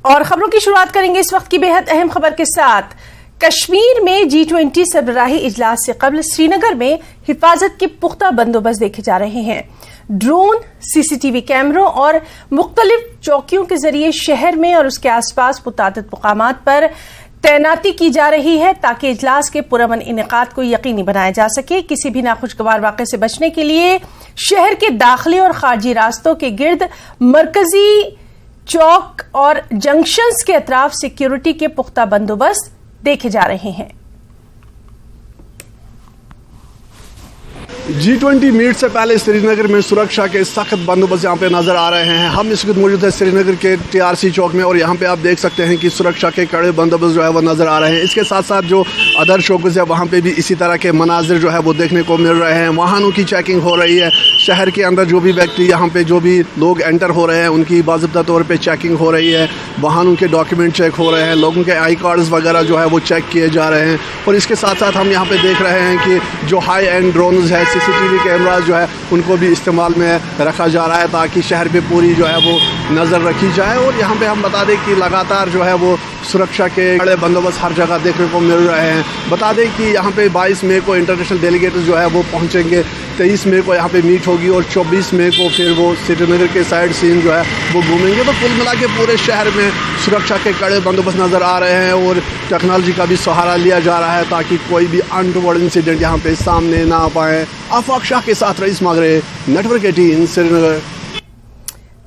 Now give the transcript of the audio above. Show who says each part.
Speaker 1: اور خبروں کی شروعات کریں گے اس وقت کی بے حد اہم خبر کے ساتھ۔ کشمیر میں G20 سربراہی اجلاس سے قبل سری نگر میں حفاظت کے پختہ بندوبست دیکھے جا رہے ہیں۔ ڈرون، CCTV کیمروں اور مختلف چوکیوں کے ذریعے شہر میں اور اس کے آس پاس متعدد مقامات پر تعیناتی کی جا رہی ہے تاکہ اجلاس کے پرامن انعقاد کو یقینی بنایا جا سکے۔ کسی بھی ناخوشگوار واقعے سے بچنے کے لیے شہر کے داخلی اور خارجی راستوں کے گرد مرکزی چوک اور جنکشنز کے اطراف سیکیورٹی کے پختہ بندوبست دیکھے جا رہے ہیں۔
Speaker 2: G20 میٹ سے پہلے سری نگر میں سرکشا کے سخت بندوبست یہاں پہ نظر آ رہے ہیں۔ ہم اس وقت موجود ہیں سری نگر کے TRC چوک میں اور یہاں پہ آپ دیکھ سکتے ہیں کہ سرکشا کے کڑے بندوبست جو ہے وہ نظر آ رہے ہیں۔ اس کے ساتھ ساتھ جو ادر چوکز ہے وہاں پہ بھی اسی طرح کے مناظر جو ہے وہ دیکھنے کو مل رہے ہیں۔ واہنوں کی چیکنگ ہو رہی ہے، شہر کے اندر جو بھی ویکتی یہاں پہ جو بھی لوگ انٹر ہو رہے ہیں ان کی باضابطہ طور پہ چیکنگ ہو رہی ہے، واہنوں کے ڈاکیومنٹ چیک ہو رہے ہیں، لوگوں کے آئی کارڈز وغیرہ جو ہے وہ چیک کیے جا رہے ہیں۔ اور اس کے ساتھ ساتھ ہم یہاں پہ دیکھ رہے ہیں کہ جو ہائی اینڈ ڈرونز ہے، CCTV کیمراز جو ہے ان کو بھی استعمال میں رکھا جا رہا ہے تاکہ شہر پہ پوری جو ہے وہ نظر رکھی جائے۔ اور یہاں پہ ہم بتا دیں کہ لگاتار جو ہے وہ سرکشا کے کڑے بندوبست ہر جگہ دیکھنے کو مل رہے ہیں۔ بتا دیں کہ یہاں پہ 22 مئی کو انٹرنیشنل ڈیلیگیٹس جو ہے وہ پہنچیں گے، 23 مئی کو یہاں پہ میٹ ہوگی اور 24 مئی کو پھر وہ سری نگر کے سائڈ سین جو ہے وہ گھومیں گے۔ تو کل ملا کے پورے شہر میں سرکشا کے کڑے بندوبست نظر آ رہے ہیں اور ٹیکنالوجی کا بھی سہارا لیا جا رہا ہے تاکہ کوئی بھی انٹوورڈ انسیڈنٹ یہاں پہ سامنے نہ آ پائے۔ آفاق شاہ کے ساتھ رئیس ماگرے، نیٹ ورک 18 سری نگر۔